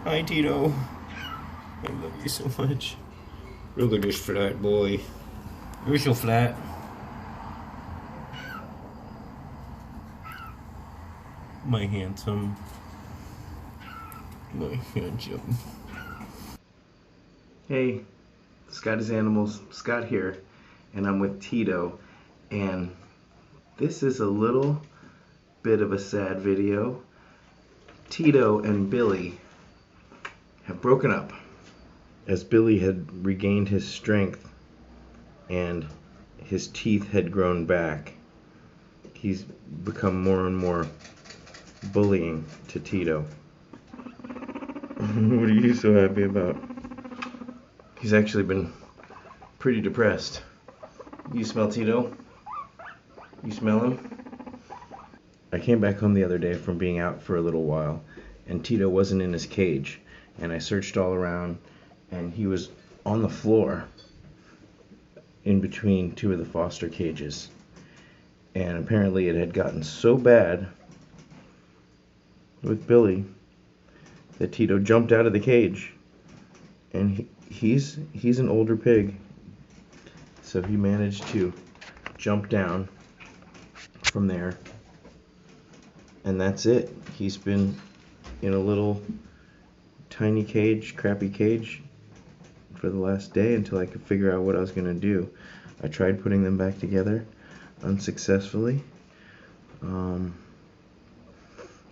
Hi, Tito. I love you so much. Look at this flat boy. You're so flat. My handsome. My handsome. Hey, Scott is Animals. Scott here, and I'm with Tito, and this is a little bit of a sad video. Tito and Billy have broken up as Billy had regained his strength and his teeth had grown back. He's become more and more bullying to Tito. What are you so happy about? He's actually been pretty depressed. You smell Tito? You smell him? I came back home the other day from being out for a little while, and Tito wasn't in his cage. And I searched all around, and he was on the floor in between two of the foster cages. And apparently it had gotten so bad with Billy that Tito jumped out of the cage. And he's an older pig, so he managed to jump down from there. And that's it. He's been in a little tiny cage, crappy cage, for the last day until I could figure out what I was going to do. I tried putting them back together unsuccessfully. And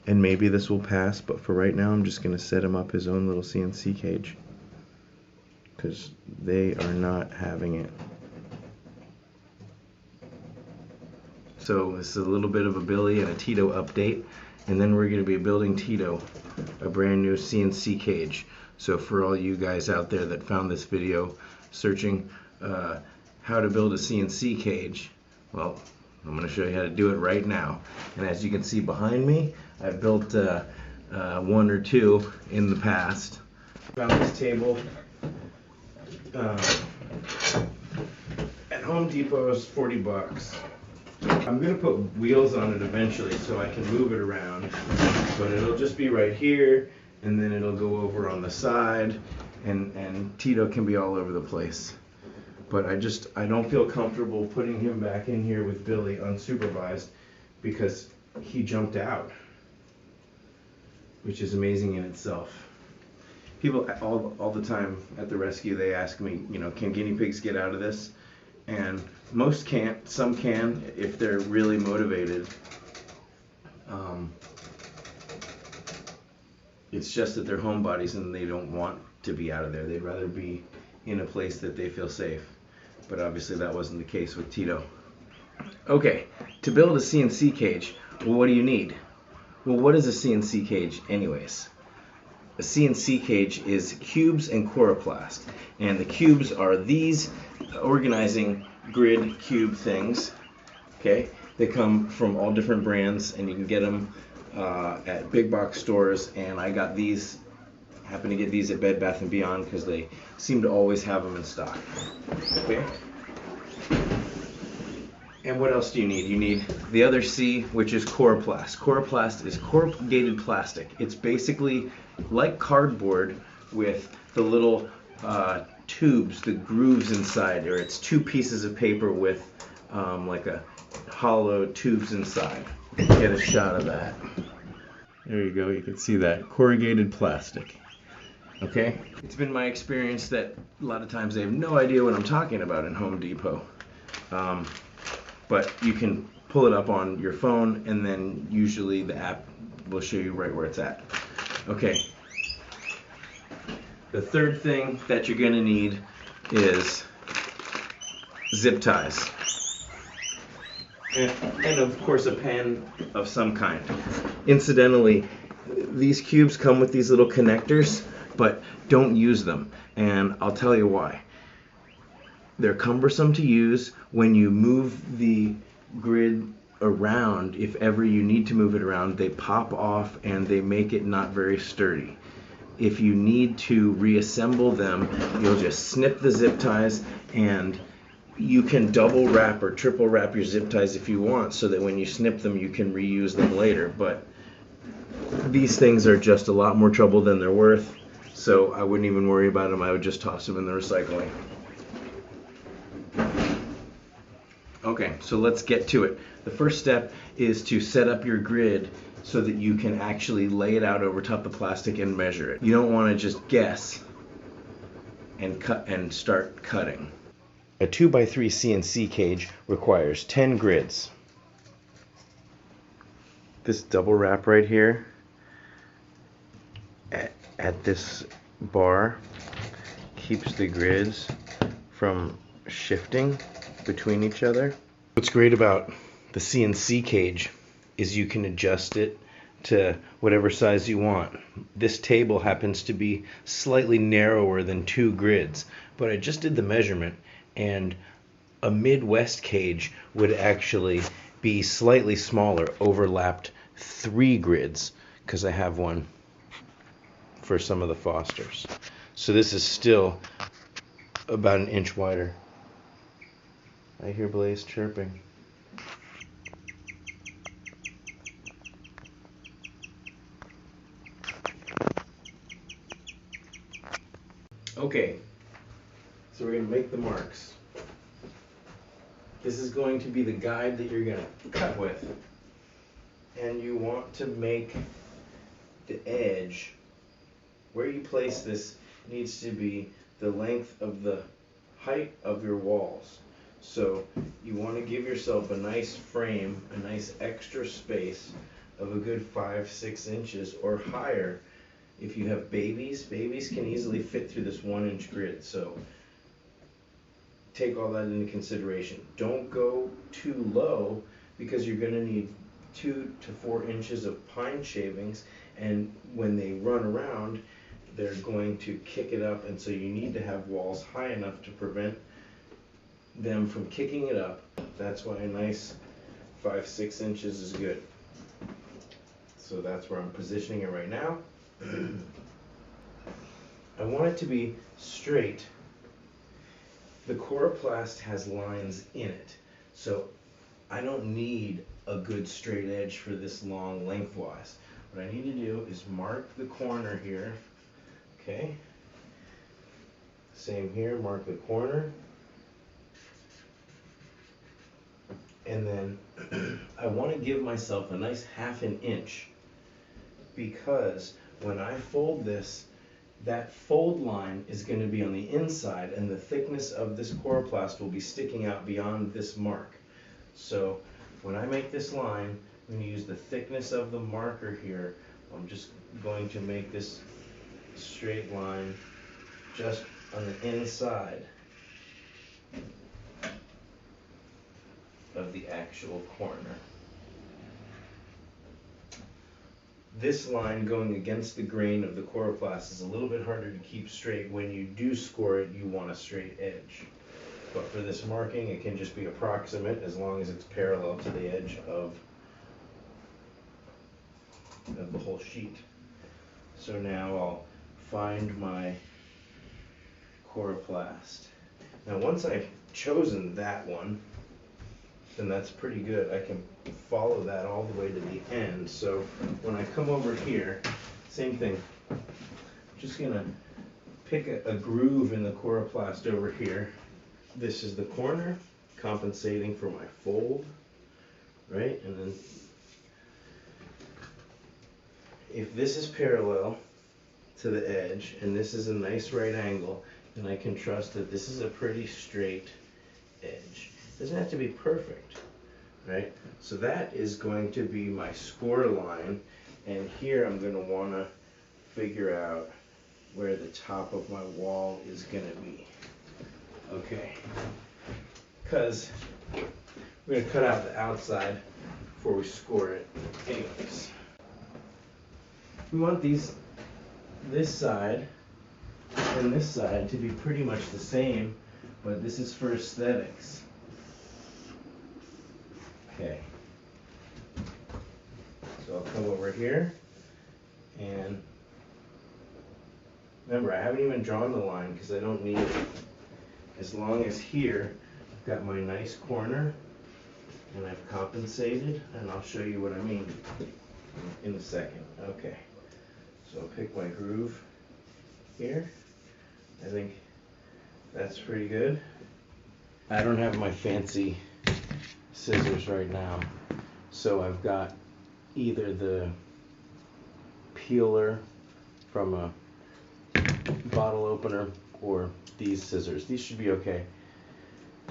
maybe this will pass, but for right now I'm just going to set him up his own little CNC cage, because they are not having it. So this is a little bit of a Billy and a Tito update, and then we're going to be building Tito a brand new CNC cage. So for all you guys out there that found this video searching how to build a CNC cage, well, I'm going to show you how to do it right now. And as you can see behind me, I've built one or two in the past. Found this table at Home Depot. Is 40 bucks. I'm going to put wheels on it eventually so I can move it around, but it'll just be right here, and then it'll go over on the side, and Tito can be all over the place. But I don't feel comfortable putting him back in here with Billy unsupervised because he jumped out, which is amazing in itself. People all the time at the rescue, they ask me, can guinea pigs get out of this? And most can't. Some can if they're really motivated. It's just that they're homebodies and they don't want to be out of there. They'd rather be in a place that they feel safe. But obviously that wasn't the case with Tito. Okay, to build a CNC cage, well, what do you need? Well, what is a CNC cage anyways? A CNC cage is cubes and coroplast. And the cubes are these organizing grid cube things. Okay, they come from all different brands, and you can get them at big box stores. And I got these, happen to get these at Bed Bath & Beyond because they seem to always have them in stock. Okay. And what else do you need? You need the other C, which is coroplast. Coroplast is corrugated plastic. It's basically like cardboard with the little tubes, the grooves inside, or it's two pieces of paper with like a hollow tubes inside. Get a shot of that. There you go, you can see that. Corrugated plastic. Okay? It's been my experience that a lot of times they have no idea what I'm talking about in Home Depot. But you can pull it up on your phone, and then usually the app will show you right where it's at. Okay. The third thing that you're going to need is zip ties. And of course a pen of some kind. Incidentally, these cubes come with these little connectors, but don't use them. And I'll tell you why. They're cumbersome to use when you move the grid around. If ever you need to move it around, they pop off and they make it not very sturdy. If you need to reassemble them, you'll just snip the zip ties, and you can double wrap or triple wrap your zip ties if you want, so that when you snip them you can reuse them later. But these things are just a lot more trouble than they're worth. So I wouldn't even worry about them. I would just toss them in the recycling. Okay, so let's get to it. The first step is to set up your grid so that you can actually lay it out over top of the plastic and measure it. You don't want to just guess and cut and start cutting. A 2x3 CNC cage requires 10 grids. This double wrap right here at this bar keeps the grids from shifting between each other. What's great about the CNC cage is you can adjust it to whatever size you want. This table happens to be slightly narrower than 2 grids, but I just did the measurement, and a Midwest cage would actually be slightly smaller, overlapped 3 grids, because I have one for some of the Fosters. So this is still about an inch wider. I hear Blaze chirping. Okay, so we're going to make the marks. This is going to be the guide that you're going to cut with. And you want to make the edge, where you place this needs to be the length of the height of your walls. So you want to give yourself a nice frame, a nice extra space of a good 5-6 inches or higher. If you have babies can easily fit through this 1-inch grid. So take all that into consideration. Don't go too low, because you're going to need 2 to 4 inches of pine shavings, and when they run around, they're going to kick it up, and so you need to have walls high enough to prevent them from kicking it up. That's why a nice 5-6 inches is good. So that's where I'm positioning it right now. I want it to be straight. The coroplast has lines in it, so I don't need a good straight edge for this long lengthwise. What I need to do is mark the corner here. Okay. Same here, mark the corner. And then I want to give myself a nice 1/2 inch, because when I fold this, that fold line is going to be on the inside, and the thickness of this coroplast will be sticking out beyond this mark. So when I make this line, I'm going to use the thickness of the marker here. I'm just going to make this straight line just on the inside of the actual corner. This line going against the grain of the coroplast is a little bit harder to keep straight. When you do score it, you want a straight edge. But for this marking, it can just be approximate as long as it's parallel to the edge of the whole sheet. So now I'll find my coroplast. Now once I've chosen that one, then that's pretty good. I can follow that all the way to the end. So when I come over here, same thing. I'm just gonna pick a groove in the coroplast over here. This is the corner, compensating for my fold, right? And then if this is parallel to the edge and this is a nice right angle, then I can trust that this is a pretty straight edge. It doesn't have to be perfect, right? So that is going to be my score line, and here I'm going to want to figure out where the top of my wall is going to be. Okay, because we're going to cut out the outside before we score it. Anyways, we want this side and this side to be pretty much the same, but this is for aesthetics. Okay, so I'll come over here, and remember, I haven't even drawn the line because I don't need it. As long as here I've got my nice corner and I've compensated, and I'll show you what I mean in a second. Okay, so I'll pick my groove here. I think that's pretty good. I don't have my fancy scissors right now, so I've got either the peeler from a bottle opener or these scissors. These should be okay.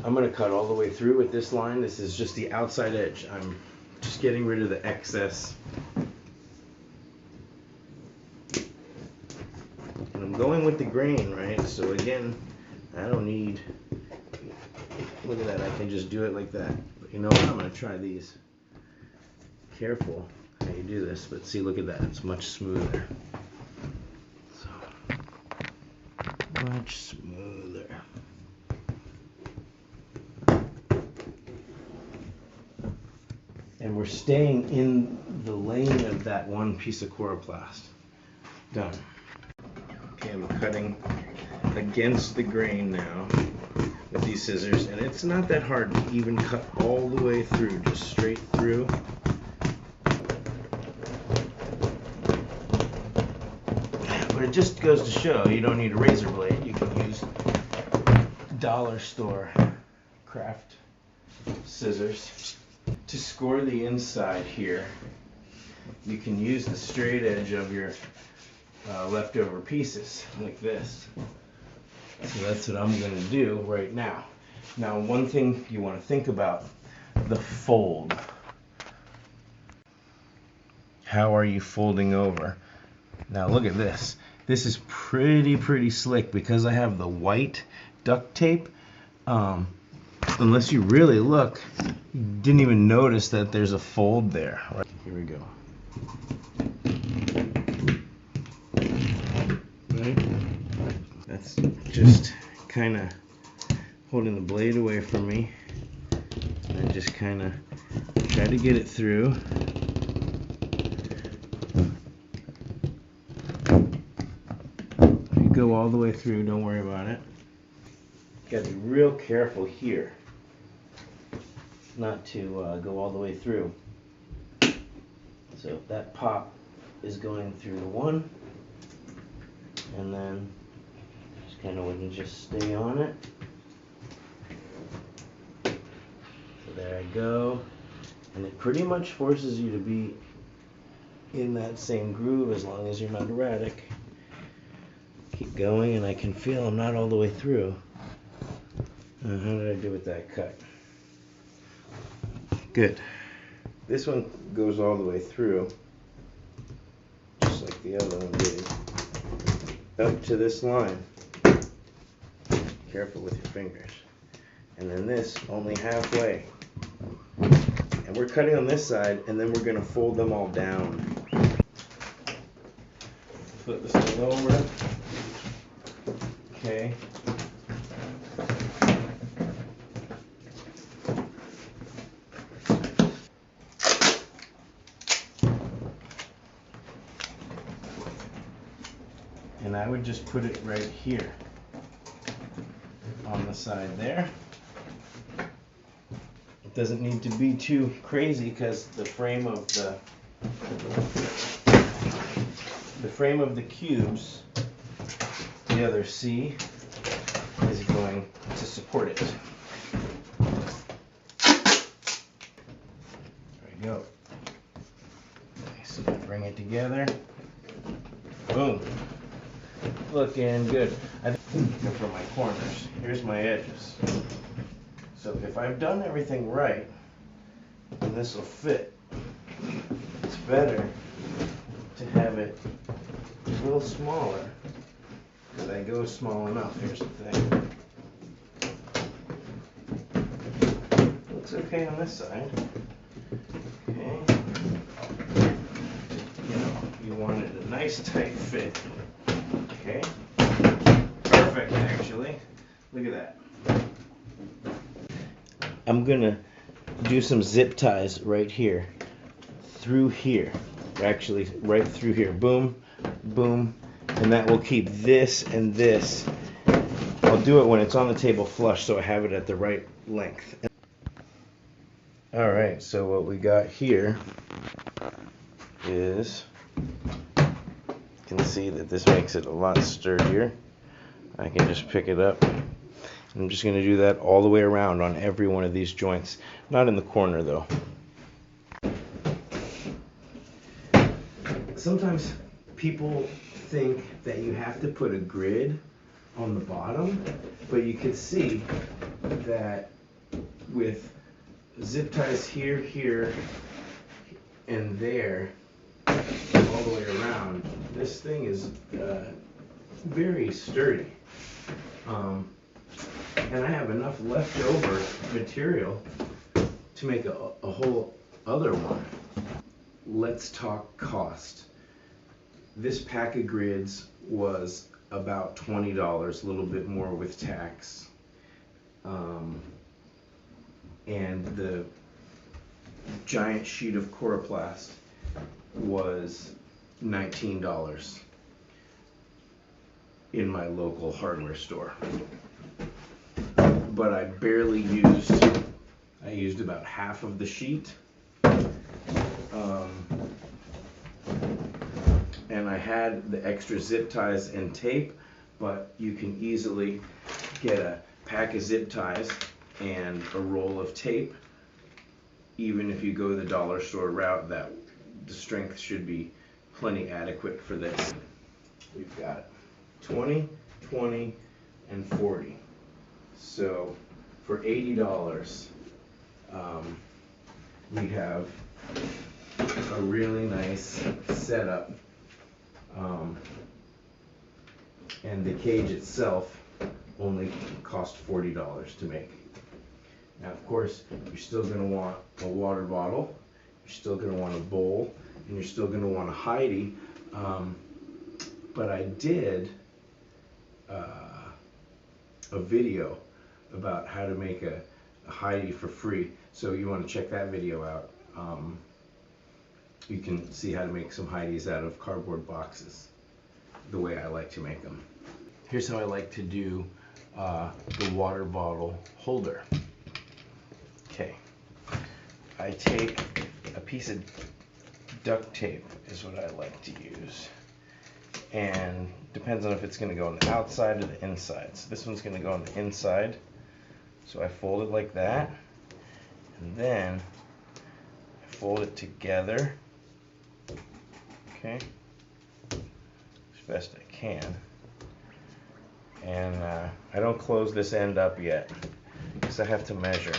I'm going to cut all the way through with this line. This is just the outside edge. I'm just getting rid of the excess. And I'm going with the grain, right? So again, I don't need, look at that, I can just do it like that. But you know what, I'm going to try these. Careful how you do this, but see, look at that, it's much smoother. So, much smoother. And we're staying in the lane of that one piece of coroplast. Done. Okay, I'm cutting against the grain now with these scissors, and it's not that hard to even cut all the way through, just straight through. But it just goes to show you don't need a razor blade. You can use dollar store craft scissors. To score the inside here, you can use the straight edge of your leftover pieces like this. So that's what I'm going to do right now. Now, one thing you want to think about, the fold. How are you folding over? Now look at this. This is pretty slick because I have the white duct tape. Unless you really look, you didn't even notice that there's a fold there. Right, here we go. Right? That's just kind of holding the blade away from me. And just kind of try to get it through. You go all the way through, don't worry about it. You gotta be real careful here not to go all the way through. So that pop is going through the one, and then just kind of, we can just stay on it. So there I go, and it pretty much forces you to be in that same groove as long as you're not erratic. Keep going, and I can feel I'm not all the way through. How did I do with that cut? Good. This one goes all the way through, just like the other one did, up to this line. Careful with your fingers. And then this only halfway. And we're cutting on this side, and then we're going to fold them all down. Flip this thing over. Okay. And I would just put it right here on the side there. It doesn't need to be too crazy because the frame of the cubes, the other C, is going to support it. There we go. Okay, so bring it together. Boom. Looking good. I think for my corners. Here's my edges. So if I've done everything right, then this will fit. It's better to have it a little smaller, because I go small enough. Here's the thing. Looks okay on this side. Okay. You know, you wanted a nice tight fit. Okay. Perfect, actually. Look at that. I'm gonna do some zip ties right here, through here. Actually, right through here. Boom, boom, and that will keep this and this. I'll do it when it's on the table flush, so I have it at the right length. All right, so what we got here is, can see that this makes it a lot sturdier. I can just pick it up. I'm just going to do that all the way around on every one of these joints. Not in the corner though. Sometimes people think that you have to put a grid on the bottom, but you can see that with zip ties here, here, and there, all the way around, this thing is very sturdy. And I have enough leftover material to make a whole other one. Let's talk cost. This pack of grids was about $20, a little bit more with tax. And the giant sheet of Coroplast was $19 in my local hardware store. But I barely used, I used about half of the sheet. And I had the extra zip ties and tape, but you can easily get a pack of zip ties and a roll of tape. Even if you go the dollar store route, that the strength should be plenty adequate for this. We've got 20, 20, and 40. So for $80, we have a really nice setup. And the cage itself only cost $40 to make. Now, of course, you're still going to want a water bottle, you're still going to want a bowl, and you're still going to want a hidey. But I did a video about how to make a hidey for free, so you want to check that video out. You can see how to make some hideys out of cardboard boxes, the way I like to make them. Here's how I like to do the water bottle holder. Okay, I take a piece of duct tape is what I like to use, and depends on if it's going to go on the outside or the inside. So this one's going to go on the inside, so I fold it like that, and then I fold it together, okay, as best I can, and I don't close this end up yet because I have to measure.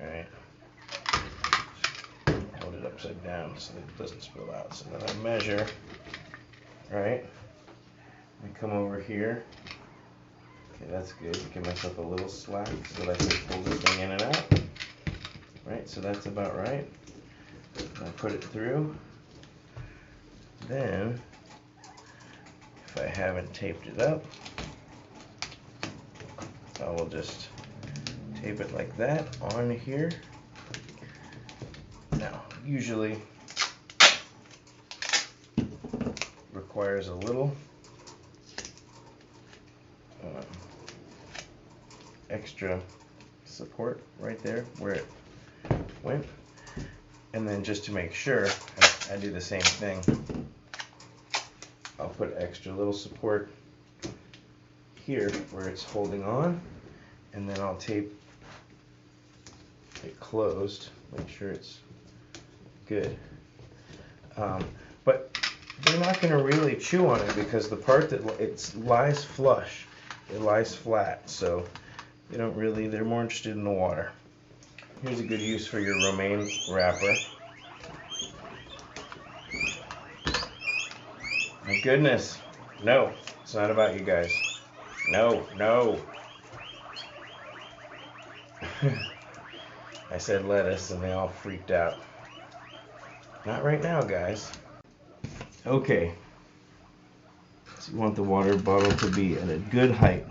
Alright, hold it upside down so that it doesn't spill out. So then I measure, right? I come over here. Okay, that's good. Give myself a little slack so that I can pull this thing in and out. Right, so that's about right. I put it through. Then, if I haven't taped it up, I will just tape it like that on here. Now, usually requires a little extra support right there where it went. And then just to make sure, I do the same thing. I'll put extra little support here where it's holding on, and then I'll tape it closed, make sure it's good. But they're not going to really chew on it because the part that it lies flush, it lies flat, so they don't really, they're more interested in the water. Here's a good use for your romaine wrapper. My goodness, no, it's not about you guys. No, no. I said lettuce and they all freaked out. Not right now, guys. Okay. So you want the water bottle to be at a good height.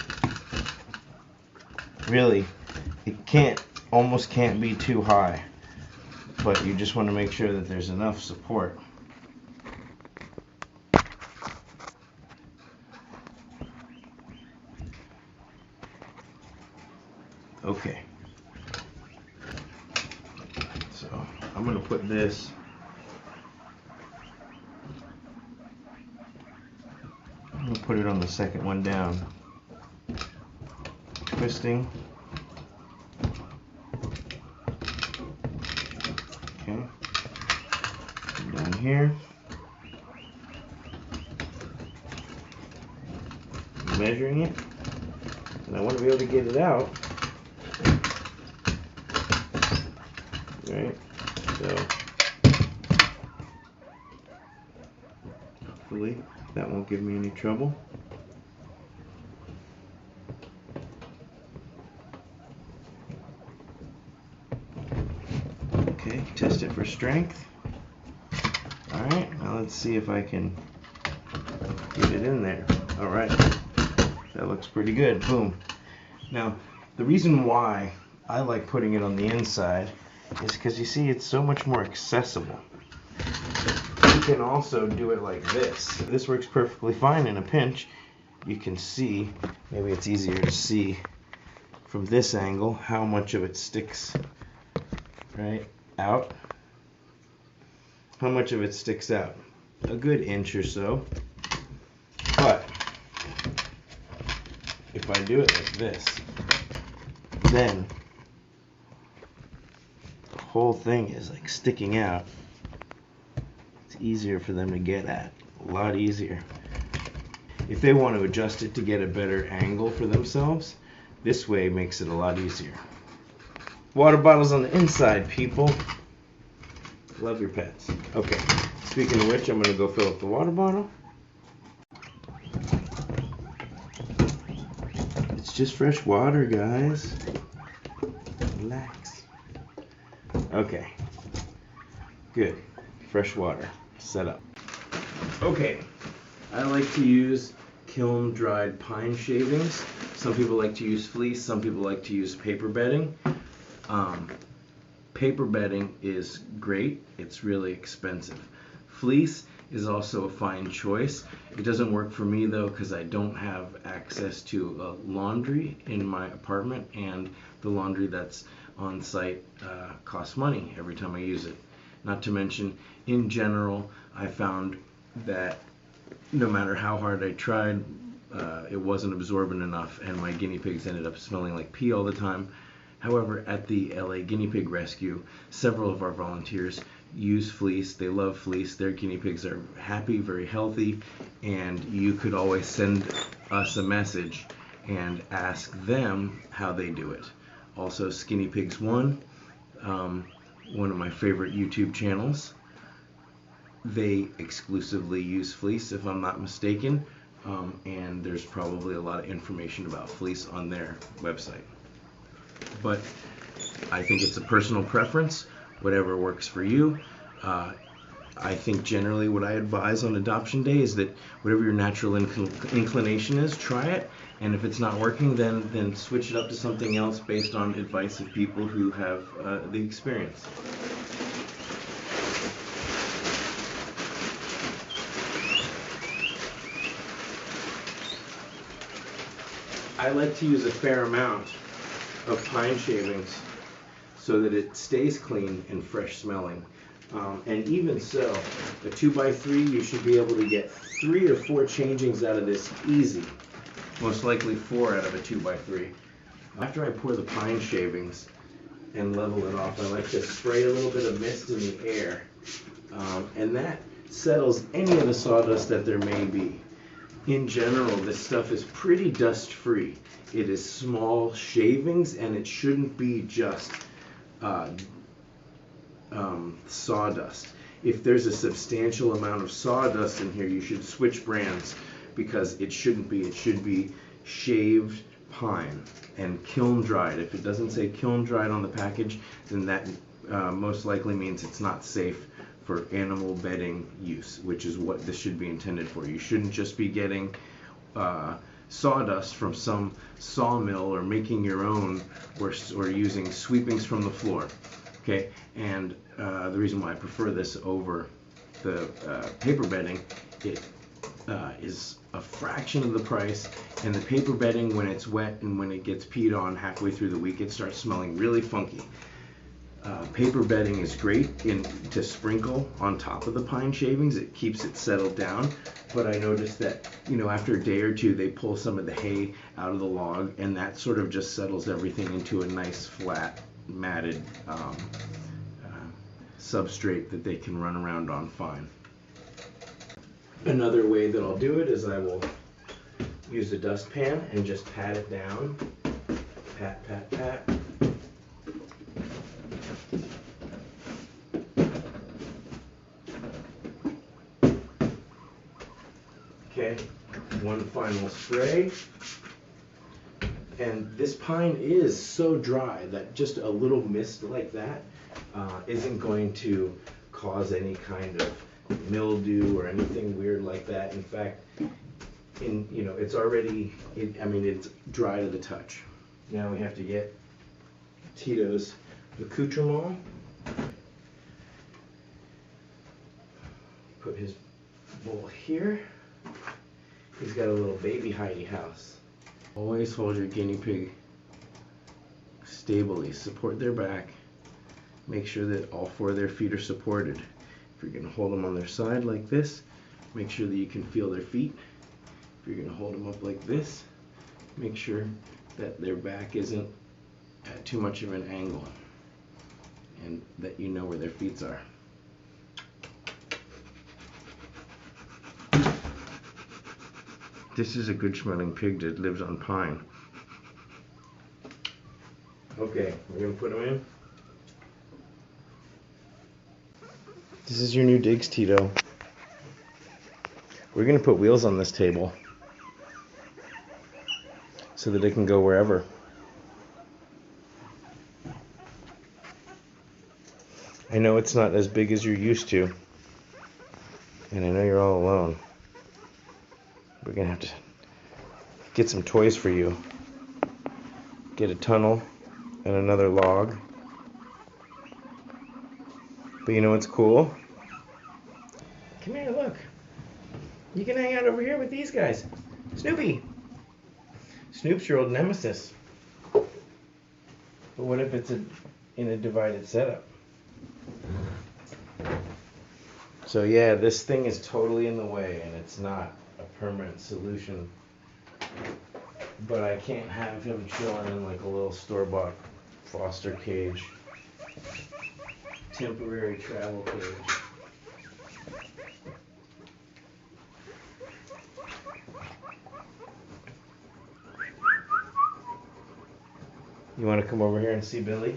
Really, it almost can't be too high, but you just want to make sure that there's enough support. Okay. So I'm going to put this put it on the second one down. Twisting. Okay. Down here. Measuring it. And I want to be able to get it out. Right? So, hopefully that won't give me any trouble. Okay, test it for strength. Alright, now let's see if I can get it in there. Alright, that looks pretty good. Boom. Now, the reason why I like putting it on the inside is because you see it's so much more accessible. You can also do it like this. This works perfectly fine in a pinch. You can see, maybe it's easier to see from this angle, how much of it sticks right out. How much of it sticks out? A good inch or so. But if I do it like this, then the whole thing is like sticking out. It's easier for them to get at, a lot easier. If they want to adjust it to get a better angle for themselves, this way makes it a lot easier. Water bottles on the inside, people. Love your pets. Okay, speaking of which, I'm going to go fill up the water bottle. It's just fresh water, guys. Relax. Okay, good. Fresh water. Set up. Okay, I like to use kiln dried pine shavings. Some people like to use fleece, some people like to use paper bedding. Paper bedding is great, it's really expensive. Fleece is also a fine choice. It doesn't work for me though because I don't have access to laundry in my apartment, and the laundry that's on site costs money every time I use it. Not to mention, in general, I found that no matter how hard I tried, it wasn't absorbent enough, and my guinea pigs ended up smelling like pee all the time. However, at the LA Guinea Pig Rescue, several of our volunteers use fleece. They love fleece. Their guinea pigs are happy, very healthy, and you could always send us a message and ask them how they do it. Also, Skinny Pigs 1, one of my favorite YouTube channels, they exclusively use fleece, if I'm not mistaken, and there's probably a lot of information about fleece on their website. But I think it's a personal preference, whatever works for you. I think generally what I advise on adoption day is that whatever your natural inclination is, try it, and if it's not working, then switch it up to something else based on advice of people who have the experience. I like to use a fair amount of pine shavings so that it stays clean and fresh smelling. And even so, a 2x3, you should be able to get 3 or 4 changings out of this easy. Most likely 4 out of a 2x3. After I pour the pine shavings and level it off, I like to spray a little bit of mist in the air. And that settles any of the sawdust that there may be. In general, this stuff is pretty dust-free. It is small shavings, and it shouldn't be just sawdust. If there's a substantial amount of sawdust in here, you should switch brands, because it shouldn't be. It should be shaved pine and kiln dried. If it doesn't say kiln dried on the package, then that most likely means it's not safe for animal bedding use, which is what this should be intended for. You shouldn't just be getting sawdust from some sawmill or making your own, or using sweepings from the floor. Okay, and the reason why I prefer this over the paper bedding, it is a fraction of the price, and the paper bedding, when it's wet and when it gets peed on halfway through the week, it starts smelling really funky. Paper bedding is great to sprinkle on top of the pine shavings. It keeps it settled down. But I noticed that, after a day or two, they pull some of the hay out of the log, and that sort of just settles everything into a nice, flat, matted substrate that they can run around on fine. Another way that I'll do it is I will use a dustpan and just pat it down. Pat, pat, pat. Okay, one final spray. And this pine is so dry that just a little mist like that isn't going to cause any kind of mildew or anything weird like that. In fact, it's already, it's dry to the touch. Now we have to get Tito's accoutrement. Put his bowl here. He's got a little baby hidey house. Always hold your guinea pig stably. Support their back. Make sure that all four of their feet are supported. If you're going to hold them on their side like this, make sure that you can feel their feet. If you're going to hold them up like this, make sure that their back isn't at too much of an angle and that you know where their feet are. This is a good smelling pig that lives on pine. Okay, we're going to put them in. This is your new digs, Tito. We're going to put wheels on this table so that it can go wherever. I know it's not as big as you're used to, and I know you're all alone. We're going to have to get some toys for you. Get a tunnel and another log. But you know what's cool? Come here, look. You can hang out over here with these guys. Snoopy! Snoop's your old nemesis. But what if it's in a divided setup? So yeah, this thing is totally in the way, and it's not a permanent solution. But I can't have him chilling in like a little store-bought foster cage. Temporary travel cage. You want to come over here and see Billy?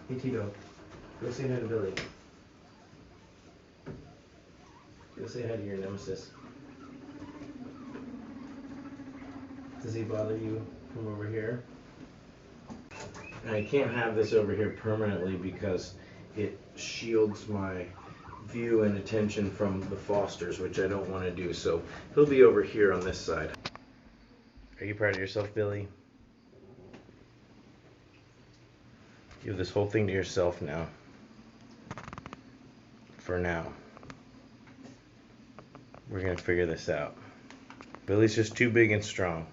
Hey Tito, go say hi to Billy. Go say hi to your nemesis. Does he bother you from over here? And I can't have this over here permanently because it shields my view and attention from the Fosters, which I don't want to do. So he'll be over here on this side. Are you proud of yourself, Billy? You have this whole thing to yourself now. For now. We're going to figure this out. Billy's just too big and strong.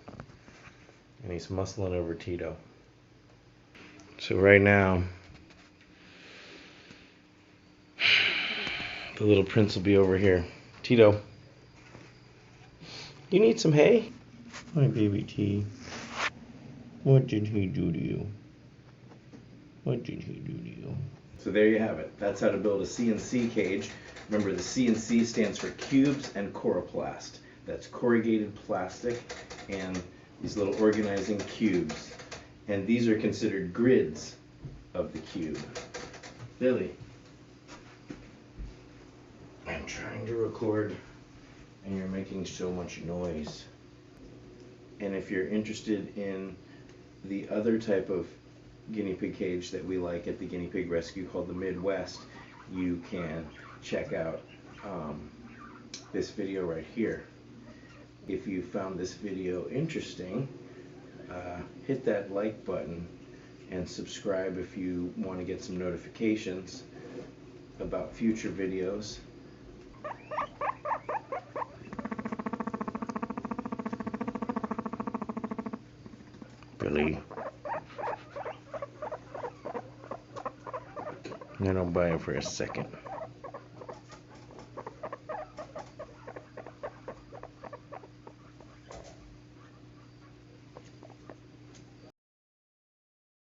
And he's muscling over Tito. So right now, the little prince will be over here. Tito, you need some hay? Hi, baby T. What did he do to you? What did he do to you? So there you have it. That's how to build a CNC cage. Remember, the CNC stands for cubes and coroplast. That's corrugated plastic and these little organizing cubes. And these are considered grids of the cube. Billy, I'm trying to record and you're making so much noise. And if you're interested in the other type of guinea pig cage that we like at the Guinea Pig Rescue called the Midwest, you can check out this video right here. If you found this video interesting, hit that like button and subscribe if you want to get some notifications about future videos. Billy. And I'll buy it for a second.